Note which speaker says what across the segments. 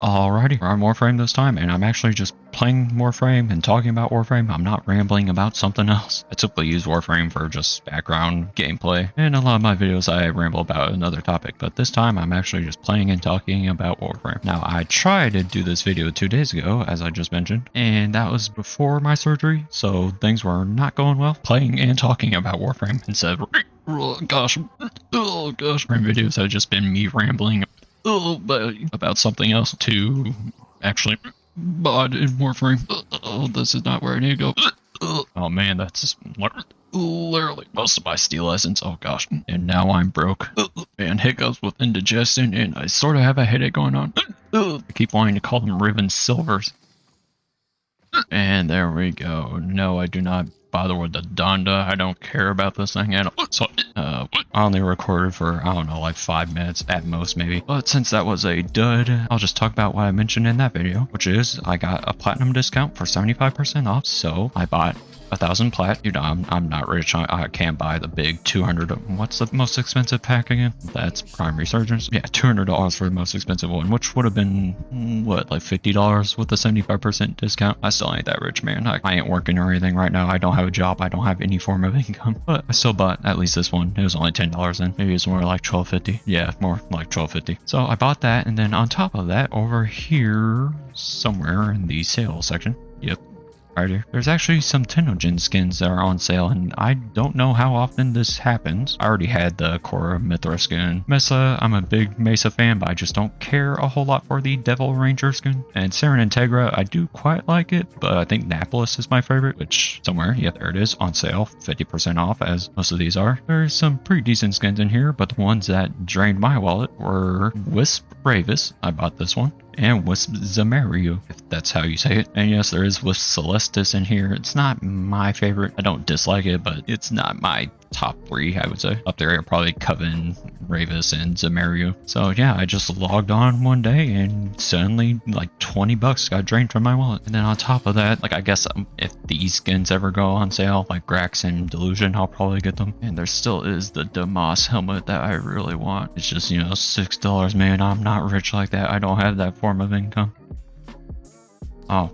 Speaker 1: Alrighty, we're on Warframe this time, and I'm actually just playing Warframe and talking about Warframe. I'm not rambling about something else. I typically use Warframe for just background gameplay, and a lot of my videos I ramble about another topic, but this time I'm actually just playing and talking about Warframe. Now, I tried to do this video 2 days ago, as I just mentioned, and that was before my surgery, so things were not going well. Playing and talking about Warframe instead of gosh, Warframe videos have just been me rambling about something else to actually mod in Warframe. This is not where I need to go. Oh man, that's literally most of my steel essence. Oh gosh, and now I'm broke. And hiccups with indigestion, and I sort of have a headache going on. I keep wanting to call them Riven Silvers. And there we go. No, I do not bother with the Donda. I don't care about this thing at all. So, I only recorded for, I don't know, like 5 minutes at most, maybe. But since that was a dud, I'll just talk about what I mentioned in that video, which is I got a platinum discount for 75% off. So I bought 1,000 plat. You know, I'm not rich. I can't buy the big 200. What's the most expensive pack again? That's Prime Resurgence. Yeah, $200 for the most expensive one, which would have been, what, like $50 with the 75% discount? I still ain't that rich, man. I ain't working or anything right now. I don't have a job. I don't have any form of income. But I still bought at least this one. It was only $10 in. Maybe it's more like $12.50. Yeah, more like $12.50. So I bought that, and then on top of that, over here, somewhere in the sales section. Yep. Right here. There's actually some Tenogen skins that are on sale, and I don't know how often this happens. I already had the Korra Mithra skin. Mesa, I'm a big Mesa fan, but I just don't care a whole lot for the Devil Ranger skin. And Saren Integra, I do quite like it, but I think Napolis is my favorite, which somewhere, yep, there it is, on sale, 50% off, as most of these are. There's some pretty decent skins in here, but the ones that drained my wallet were Wisp Ravis. I bought this one. And Wisp Zamario, if that's how you say it. And yes, there is Wisp Celestis in here. It's not my favorite. I don't dislike it, but it's not my top 3, I would say. Up there are probably Coven, Ravis, and Zamario. So yeah, I just logged on one day and suddenly like 20 bucks got drained from my wallet. And then on top of that, like I guess if these skins ever go on sale, like Grax and Delusion, I'll probably get them. And there still is the Damas helmet that I really want. It's just, you know, $6, man. I'm not rich like that. I don't have that form of income. Oh,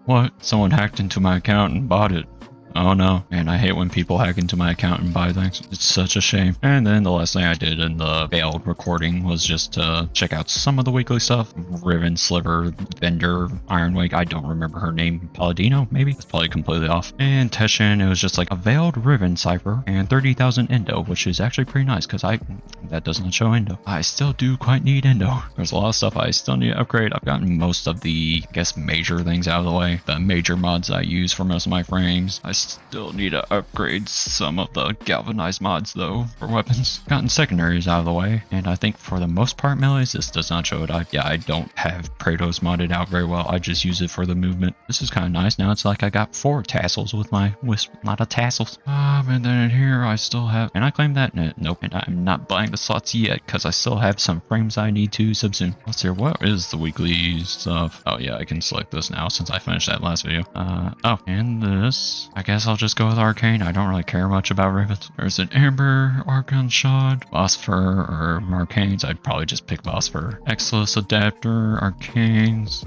Speaker 1: what? Someone hacked into my account and bought it. Oh no, and I hate when people hack into my account and buy things. It's such a shame. And then the last thing I did in the failed recording was just to check out some of the weekly stuff. Riven, Sliver, Vendor, Ironwake, I don't remember her name. Paladino, maybe? That's probably completely off. And Teshin, it was just like a Veiled Riven cipher and 30,000 Endo, which is actually pretty nice because that doesn't show Endo. I still do quite need Endo. There's a lot of stuff I still need to upgrade. I've gotten most of the, I guess, major things out of the way. The major mods I use for most of my frames. I still need to upgrade some of the galvanized mods though for weapons. Gotten secondaries out of the way, and I think for the most part melees, this does not show it. I don't have Kratos modded out very well. I just use it for the movement. This is kind of nice. Now it's like I got 4 tassels with my Wisp, a lot of tassels. And then in here I still have, and I claim that? Nope, and I'm not buying the slots yet because I still have some frames I need to subsume. Let's see, what is the weekly stuff? Oh yeah, I can select this now since I finished that last video. Oh, and this, I guess I'll just go with Arcane. I don't really care much about Rivets. There's an Amber, Archon Shot, Phosphor, or Arcanes. I'd probably just pick Phosphor. Exilus Adapter, Arcanes.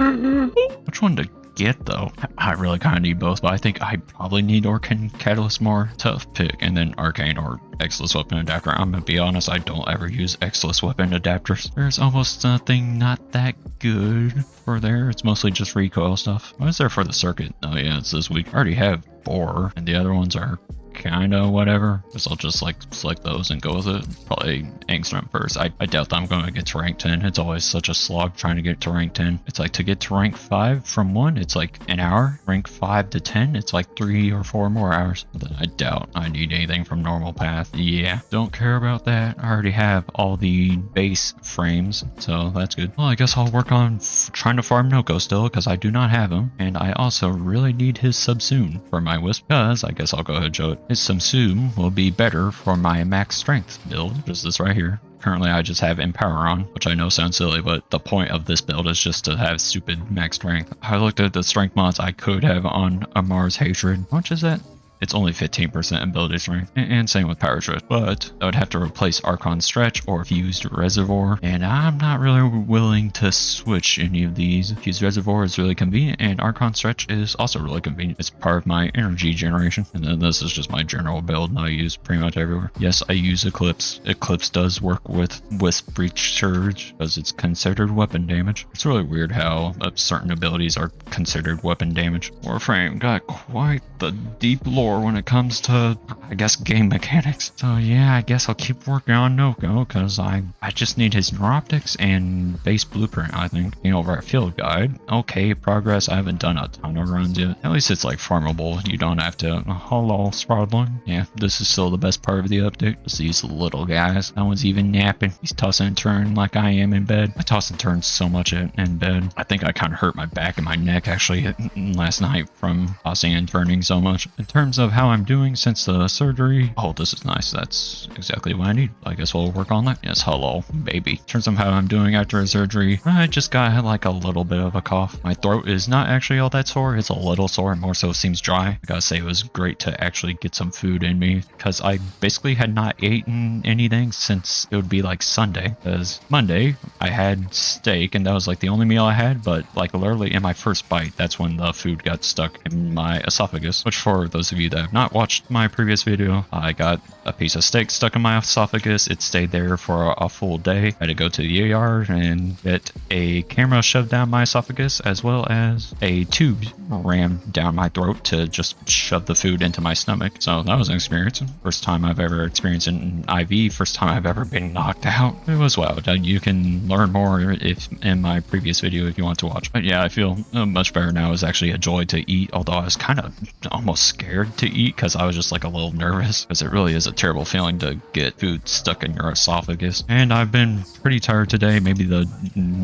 Speaker 1: Which one to get though? I really kind of need both, but I think I probably need Arcane Catalyst more. Tough pick, and then Arcane or Exilus Weapon Adapter. I'm gonna be honest, I don't ever use Exilus Weapon Adapters. There's almost nothing not that good for there. It's mostly just recoil stuff. What is there for the circuit? Oh yeah, it's this week. I already have 4, and the other ones are kind of whatever. Guess I'll just like select those and go with it. Probably Angstrom first. I doubt that I'm going to get to rank 10. It's always such a slog trying to get to rank 10. It's like to get to rank 5 from 1, it's like an hour. Rank 5 to 10, it's like 3 or 4 more hours. But I doubt I need anything from normal path. Yeah, don't care about that. I already have all the base frames, so that's good. Well, I guess I'll work on trying to farm Noko still because I do not have him. And I also really need his subsume for my Wisp because I guess I'll go ahead and show it. His subsume will be better for my max strength build, which is this right here. Currently I just have Empower on, which I know sounds silly, but the point of this build is just to have stupid max strength. I looked at the strength mods I could have on Amar's Hatred. How much is that? it's only 15% ability strength, and same with power stretch. But I would have to replace Archon stretch or fused reservoir, and I'm not really willing to switch any of these. Fused reservoir is really convenient, and Archon stretch is also really convenient. It's part of my energy generation, and then this is just my general build and I use pretty much everywhere. Yes, I use Eclipse. Eclipse does work with Wisp Breach Surge because it's considered weapon damage. It's really weird how certain abilities are considered weapon damage. Warframe got quite the deep lore when it comes to, I guess, game mechanics. So yeah, I guess I'll keep working on Noko because I just need his neuroptics and base blueprint, I think. You know, over at Field Guide. Okay, progress. I haven't done a ton of runs yet. At least it's like farmable. You don't have to. Hello, Spradling. Yeah, this is still the best part of the update. Just these little guys. No one's even napping. He's tossing and turning like I am in bed. I toss and turn so much in bed. I think I kind of hurt my back and my neck actually last night from tossing and turning so much. In terms of how I'm doing since the surgery, oh, this is nice. That's exactly what I need. I guess we'll work on that. Yes, hello, baby. In terms of how I'm doing after a surgery, I just got like a little bit of a cough. My throat is not actually all that sore. It's a little sore, more so seems dry. I gotta say it was great to actually get some food in me because I basically had not eaten anything since it would be like Sunday. Because Monday I had steak and that was like the only meal I had, but like literally in my first bite, that's when the food got stuck in my esophagus. Which for those of you that have not watched my previous video, I got a piece of steak stuck in my esophagus. It stayed there for a full day. I had to go to the ER and get a camera shoved down my esophagus as well as a tube rammed down my throat to just shove the food into my stomach. So that was an experience. First time I've ever experienced an IV. First time I've ever been knocked out. It was wild. You can learn more if in my previous video if you want to watch. But yeah, I feel much better now. It's actually a joy to eat, although I was kind of almost scared to eat because I was just like a little nervous because it really is a terrible feeling to get food stuck in your esophagus. And I've been pretty tired today. Maybe the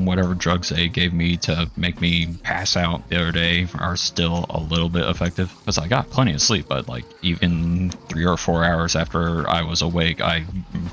Speaker 1: whatever drugs they gave me to make me pass out the other day are still a little bit effective because I got plenty of sleep, but like even 3 or 4 hours after I was awake, I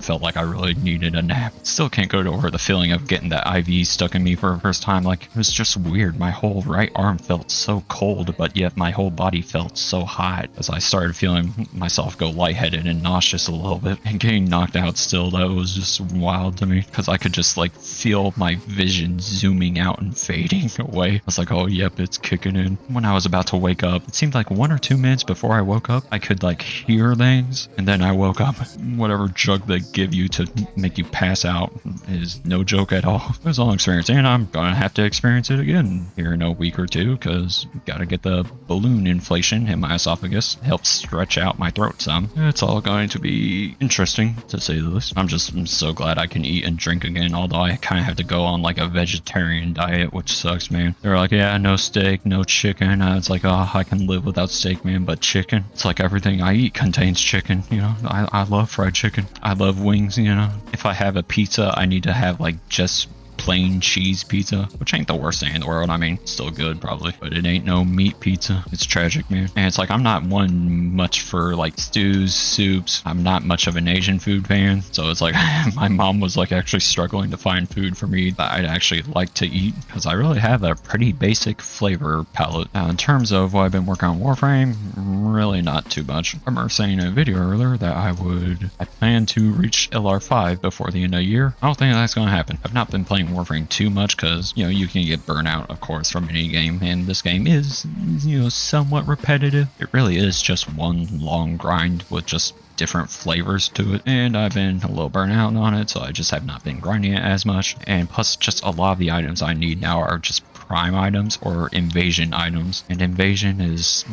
Speaker 1: felt like I really needed a nap. Still can't go over the feeling of getting that IV stuck in me for the first time. Like it was just weird. My whole right arm felt so cold, but yet my whole body felt so hot as I started feeling myself go lightheaded and nauseous a little bit and getting knocked out still. That was just wild to me because I could just like feel my vision zooming out and fading away. I was like, oh yep, it's kicking in. When I was about to wake up, it seemed like 1 or 2 minutes before I woke up, I could like hear things, and then I woke up. Whatever drug they give you to make you pass out is no joke at all. It was all experience, and I'm gonna have to experience it again here in a week or two because gotta get the balloon inflation in my esophagus, help stretch out my throat some. It's all going to be interesting to say the least. I'm so glad I can eat and drink again, although I kind of have to go on like a vegetarian diet, which sucks, man. They're like, yeah, no steak, no chicken. It's like, oh, I can live without steak, man, but chicken, it's like everything I eat contains chicken, you know. I love fried chicken. I love wings, you know. If I have a pizza, I need to have like just plain cheese pizza, which ain't the worst thing in the world. I mean, still good probably, but it ain't no meat pizza. It's tragic, man. And it's like I'm not one much for like stews, soups. I'm not much of an Asian food fan, so it's like my mom was like actually struggling to find food for me that I'd actually like to eat because I really have a pretty basic flavor palette. In terms of what I've been working on Warframe, really not too much. I remember saying in a video earlier that I plan to reach LR5 before the end of the year. I don't think that's gonna happen. I've not been playing Warframe too much because, you know, you can get burnout, of course, from any game, and this game is, you know, somewhat repetitive. It really is just one long grind with just different flavors to it, and I've been a little burnt out on it, so I just have not been grinding it as much. And plus, just a lot of the items I need now are just prime items or invasion items, and invasion is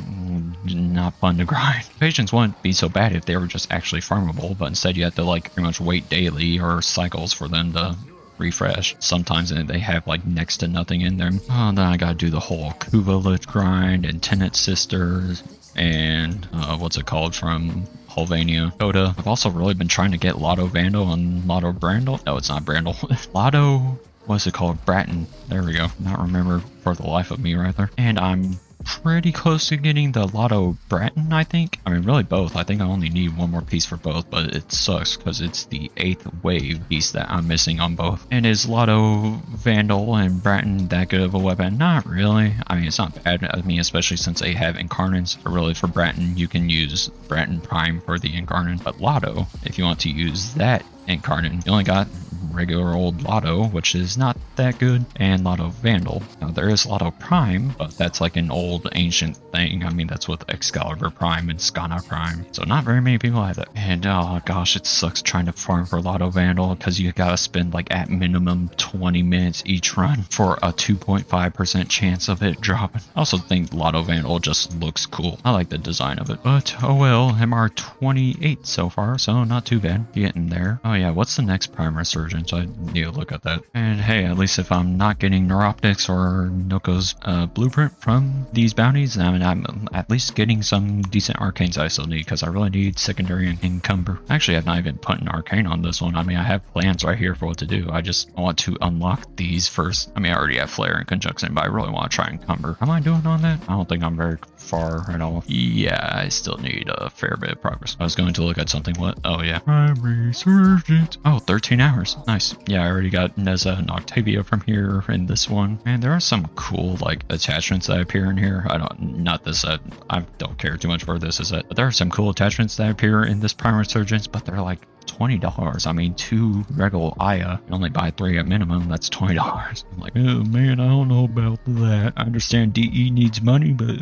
Speaker 1: not fun to grind. Invasions wouldn't be so bad if they were just actually farmable, but instead you have to like pretty much wait daily or cycles for them to refresh. Sometimes they have like next to nothing in them. Oh, then I gotta do the whole Kuvalit grind and Tenet Sisters and what's it called from Hulvania Coda. I've also really been trying to get Lotto Vandal and Lotto Brandel. No, it's not Brandel. Lotto, what's it called? Bratton. There we go. Not remember for the life of me right there. And I'm pretty close to getting the Lotto Bratton, I think. I mean, really both. I think I only need one more piece for both, but it sucks because it's the 8th wave piece that I'm missing on both. And is Lotto Vandal and Bratton that good of a weapon? Not really. I mean, it's not bad. I mean, especially since they have incarnates. But really, for Bratton, you can use Bratton Prime for the incarnate. But Lotto, if you want to use that incarnate, you only got regular old Lotto, which is not that good, and Lotto Vandal. Now there is Lotto Prime, but that's like an old ancient thing. I mean, that's with Excalibur Prime and Skana Prime, so not very many people have it. And oh gosh, it sucks trying to farm for Lotto Vandal because you gotta spend like at minimum 20 minutes each run for a 2.5% chance of it dropping. I also think Lotto Vandal just looks cool. I like the design of it, but oh well. MR 28 so far, so not too bad. Getting there. Oh yeah, what's the next Prime Resurgence? I need to look at that. And hey, at least if I'm not getting Neuroptics or Noko's blueprint from these bounties, I mean, I'm at least getting some decent arcanes I still need, because I really need secondary and encumber. Actually, I've not even put an arcane on this one. I mean, I have plans right here for what to do. I just want to unlock these first. I mean, I already have Flare and Conjunction, but I really want to try encumber. Am I doing on that? I don't think I'm very far at all. Yeah, I still need a fair bit of progress. I was going to look at something. What? Oh yeah, Prime Resurgence. Oh, 13 hours. Nice. Yeah, I already got Neza and Octavia from here in this one. And there are some cool like attachments that appear in here. Not this set. I don't care too much for this set, but there are some cool attachments that appear in this Prime Resurgence, but they're like $20. I mean, 2 regular Aya, you only buy 3 at minimum, that's $20. I'm like, oh man, I don't know about that. I understand DE needs money, but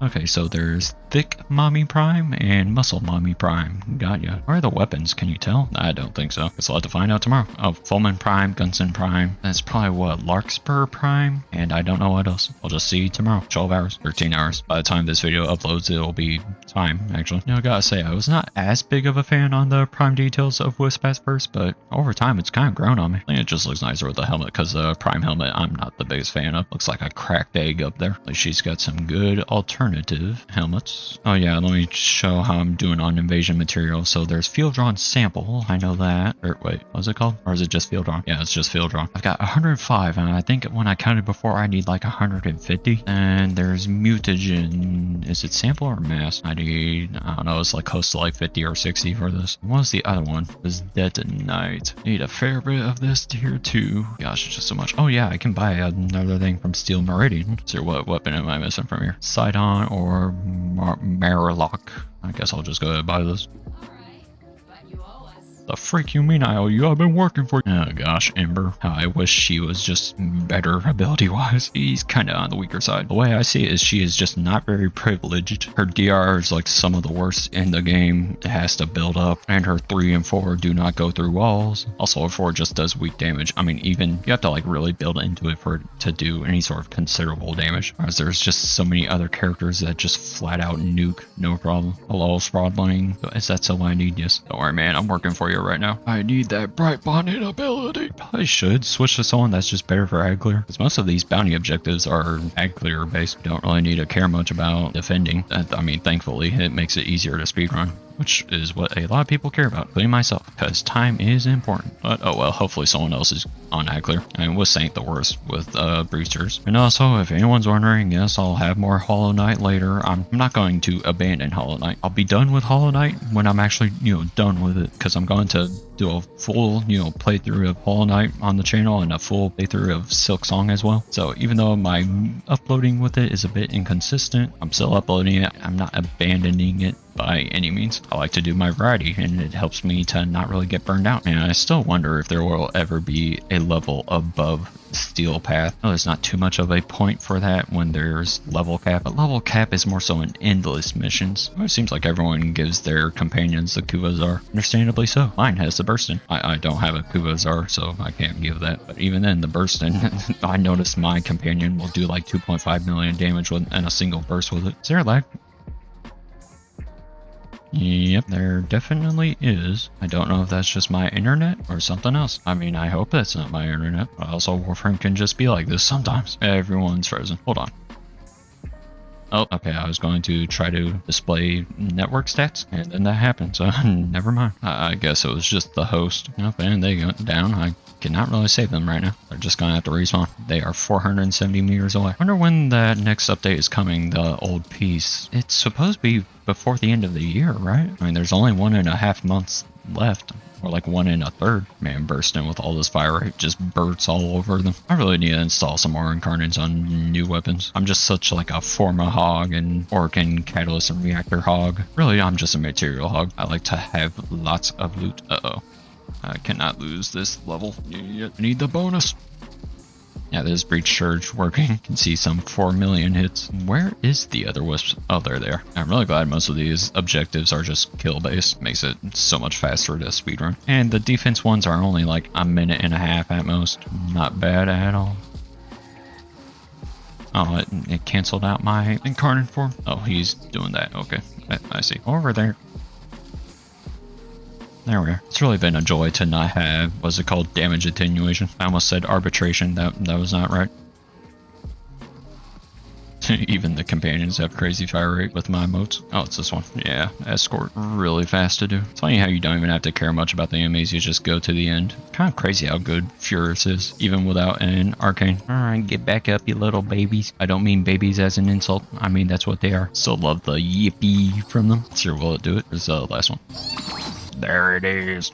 Speaker 1: okay, so there's Thick Mommy Prime and Muscle Mommy Prime. Got ya. Where are the weapons? Can you tell? I don't think so. Guess I'll have to find out tomorrow. Oh, Fulman Prime, Gunson Prime. That's probably what, Larkspur Prime? And I don't know what else. I'll just see tomorrow. 12 hours, 13 hours. By the time this video uploads, it'll be time, actually. Now, I gotta say, I was not as big of a fan on the Prime details of Wisp at first, but over time, it's kind of grown on me. I think it just looks nicer with the helmet, because the Prime helmet, I'm not the biggest fan of. Looks like a cracked egg up there. Like, she's got some good alternative helmets. Oh yeah, let me show how I'm doing on invasion material. So there's field drawn sample. I know that. Or wait, what's it called? Or is it just field drawn? Yeah, it's just field drawn. I've got 105, and I think when I counted before, I need like 150. And there's mutagen. Is it sample or mass? I don't know, it's like close to like 50 or 60 for this. What was the other one? Is Detonite. Need a fair bit of this tier 2. Gosh, it's just so much. Oh yeah, I can buy another thing from Steel Meridian. So what weapon am I missing from here? Sidon or Marilock? I guess I'll just go ahead and buy this. The freak you mean I owe you? I've been working for you. Oh gosh, Ember. How I wish she was just better ability-wise. She's kind of on the weaker side. The way I see it is she is just not very privileged. Her DR is like some of the worst in the game. It has to build up. And her 3 and 4 do not go through walls. Also, her 4 just does weak damage. I mean, even you have to like really build into it for it to do any sort of considerable damage. Whereas there's just so many other characters that just flat out nuke. No problem. Hello, Spraudling. Is that so I need? Yes. Don't worry, man. I'm working for you right now. I need that bright bonded ability. Probably should switch to someone that's just better for ag clear, because most of these bounty objectives are ag clear based. You don't really need to care much about defending. I mean, thankfully it makes it easier to speedrun, which is what a lot of people care about, including myself, because time is important. But oh well, hopefully someone else is on ag clear. I mean, Wisp ain't the worst with boosters. And also, if anyone's wondering, yes, I'll have more Hollow Knight later. I'm not going to abandon Hollow Knight. I'll be done with Hollow Knight when I'm actually, done with it, because I'm going to do a full, playthrough of Hollow Knight on the channel and a full playthrough of Silk Song as well. So even though my uploading with it is a bit inconsistent, I'm still uploading it. I'm not abandoning it by any means. I like to do my variety, and it helps me to not really get burned out. And I still wonder if there will ever be a level above Steel Path. No, there's not too much of a point for that when there's level cap, but level cap is more so in endless missions. It seems like everyone gives their companions the Kuvazar. Understandably so. Mine has the Burstin. I don't have a Kuvazar, so I can't give that. But even then, the Burstin, I noticed my companion will do like 2.5 million damage in a single burst with it. Is there a lag? Yep, there definitely is. I don't know if that's just my internet or something else. I mean, I hope that's not my internet. But also, Warframe can just be like this sometimes. Everyone's frozen. Hold on. Oh, okay, I was going to try to display network stats, and then that happened, so never mind. I guess it was just the host. Nope, and they went down. I cannot really save them right now. They're just gonna have to respawn. They are 470 meters away. Wonder when that next update is coming, the old piece. It's supposed to be before the end of the year, right? I mean, there's only 1.5 months left. Or like 1 1/3. Man, burst in with all this fire rate, just bursts all over them. I really need to install some more incarnates on new weapons. I'm just such like a Forma hog and Orc and Catalyst and Reactor hog. Really, I'm just a material hog. I like to have lots of loot. Uh-oh. I cannot lose this level. I need the bonus. Yeah, this breach surge working. You can see some 4 million hits. Where is the other wisps? Oh, they're there. I'm really glad most of these objectives are just kill based. Makes it so much faster to speedrun. And the defense ones are only like 1.5 minutes at most. Not bad at all. Oh, it canceled out my incarnate form. Oh, he's doing that. Okay, I see. Over there. There we are. It's really been a joy to not have, what's it called, damage attenuation. I almost said arbitration, that was not right. Even the companions have crazy fire rate with my emotes. Oh, it's this one. Yeah, escort, really fast to do. It's funny how you don't even have to care much about the enemies, you just go to the end. Kind of crazy how good Furus is, even without an arcane. Alright, get back up, you little babies. I don't mean babies as an insult, I mean that's what they are. Still love the yippee from them. Sure, will it do it? Here's the last one. There it is.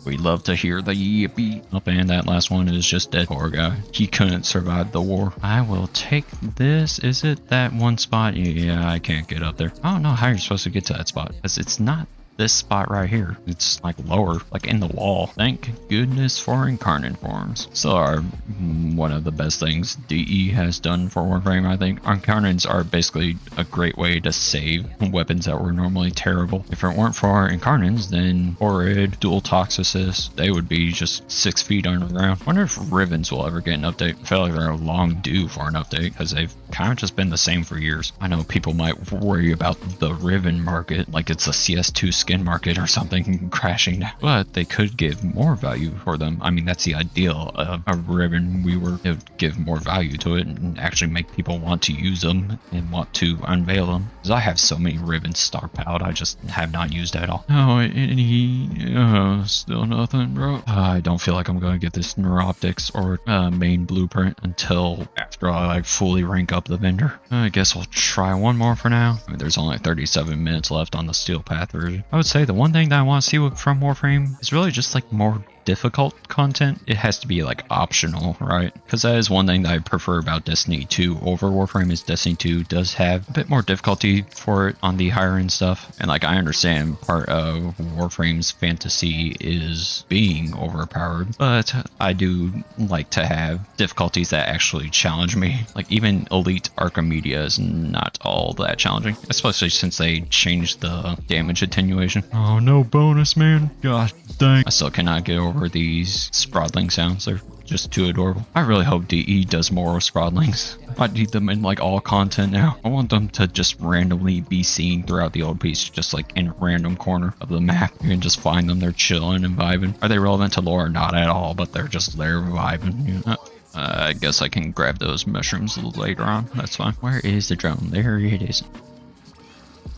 Speaker 1: We love to hear the yippee. Oh, and that last one is just dead. Poor guy. He couldn't survive the war. I will take this. Is it that one spot? Yeah, I can't get up there. I don't know how you're supposed to get to that spot, because it's not this spot right here. It's like lower, like in the wall. Thank goodness for incarnate forms. Still are one of the best things DE has done for Warframe, I think. Incarnates are basically a great way to save weapons that were normally terrible. If it weren't for incarnates, then Horrid, Dual Toxicist, they would be just 6 feet underground. Wonder if Rivens will ever get an update. I feel like they're long due for an update, because they've kind of just been the same for years. I know people might worry about the Riven market, like it's a CS2 skin market or something crashing, but they could give more value for them. I mean, that's the ideal of a ribbon. We were to give more value to it and actually make people want to use them and want to unveil them. Because I have so many ribbons stockpiled, I just have not used at all. Oh, still nothing, bro. I don't feel like I'm going to get this neuroptics or main blueprint until after I like fully rank up the vendor. I guess I'll try one more for now. I mean, there's only 37 minutes left on the Steel Path version. I would say the one thing that I want to see from Warframe is really just like more difficult content. It has to be like optional, right? Because that is one thing that I prefer about Destiny 2 over Warframe, is Destiny 2 does have a bit more difficulty for it on the higher end stuff. And like, I understand part of Warframe's fantasy is being overpowered, but I do like to have difficulties that actually challenge me. Like even Elite Archimedia is not all that challenging, especially since they changed the damage attenuation. Oh, no bonus, man. Gosh dang. I still cannot get over these sprawling sounds. They're just too adorable. I really hope DE does more with sprawlings. I need them in like all content now. I want them to just randomly be seen throughout the old piece, just like in a random corner of the map. You can just find them, they're chilling and vibing. Are they relevant to lore? Not at all, but they're just there vibing, you know? I guess I can grab those mushrooms a little later on. That's fine. Where is the drone? There it is.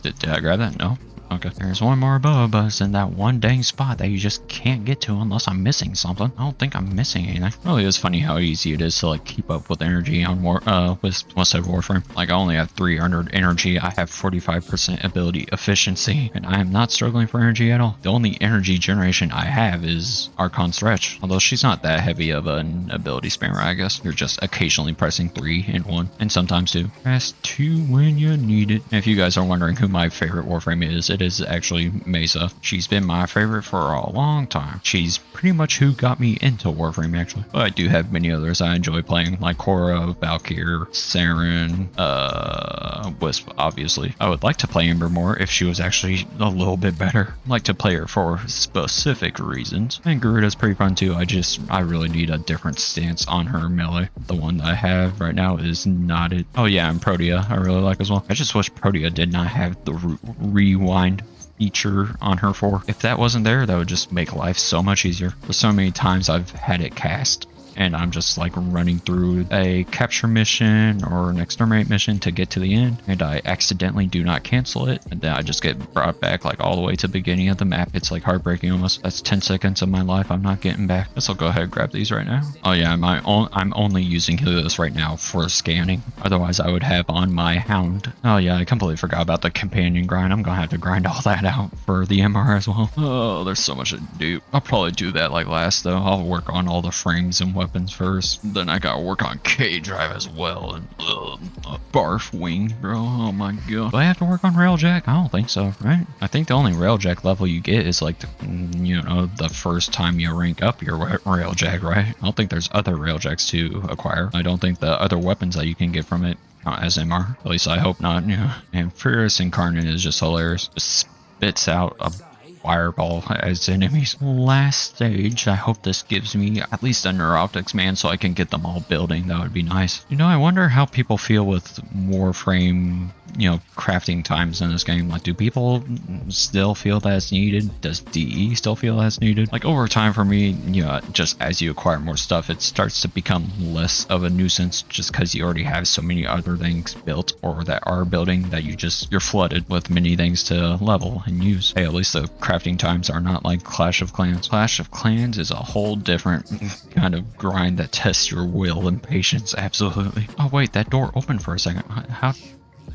Speaker 1: Did I grab that? No. Okay, there's one more above, but it's in that one dang spot that you just can't get to unless I'm missing something. I don't think I'm missing anything. Really is funny how easy it is to like keep up with energy on Warframe. Like I only have 300 energy, I have 45% ability efficiency, and I am not struggling for energy at all. The only energy generation I have is Archon Stretch, although she's not that heavy of an ability spammer, I guess. You're just occasionally pressing 3 and 1, and sometimes 2. Press 2 when you need it. And if you guys are wondering who my favorite Warframe is, it is actually Mesa. She's been my favorite for a long time. She's pretty much who got me into Warframe, actually. But I do have many others I enjoy playing, like Korra, Valkyr, Saren, Wisp, obviously. I would like to play Ember more if she was actually a little bit better. I like to play her for specific reasons. And Garuda's pretty fun too. I really need a different stance on her melee. The one that I have right now is not it. Oh yeah, and Protea I really like as well. I just wish Protea did not have the rewind feature on her 4. If that wasn't there, that would just make life so much easier. There's so many times I've had it cast and I'm just like running through a capture mission or an exterminate mission to get to the end, and I accidentally do not cancel it, and then I just get brought back like all the way to the beginning of the map. It's like heartbreaking almost. That's 10 seconds of my life I'm not getting back. Guess I'll go ahead and grab these right now. Oh yeah, I'm only using Helios right now for scanning. Otherwise I would have on my Hound. Oh yeah, I completely forgot about the companion grind. I'm gonna have to grind all that out for the MR as well. Oh, there's so much to do. I'll probably do that like last though. I'll work on all the frames and weapons first. Then I gotta work on K drive as well. And barf wing, bro. Oh my god. Do I have to work on railjack? I don't think so, right? I think the only railjack level you get is like, the first time you rank up your railjack, right? I don't think there's other railjacks to acquire. I don't think the other weapons that you can get from it count as MR. At least I hope not, yeah. And Furious Incarnate is just hilarious. Just spits out a fireball as enemies. Last stage, I hope this gives me at least a neuroptics man so I can get them all building. That would be nice. I wonder how people feel with Warframe, crafting times in this game. Like, do people still feel that's needed? Does DE still feel that's needed? Like, over time for me, just as you acquire more stuff, it starts to become less of a nuisance just because you already have so many other things built or that are building that you're flooded with many things to level and use. Hey, at least the crafting times are not like Clash of Clans. Clash of Clans is a whole different kind of grind that tests your will and patience, absolutely. Oh wait, that door opened for a second. How?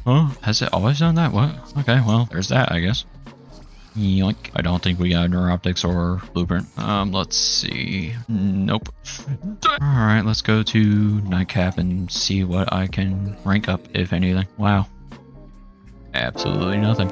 Speaker 1: Huh? Has it always done that? What? Okay, well, there's that, I guess. Yoink. I don't think we got neuroptics or blueprint. Let's see. Nope. Alright, let's go to Nightcap and see what I can rank up, if anything. Wow. Absolutely nothing.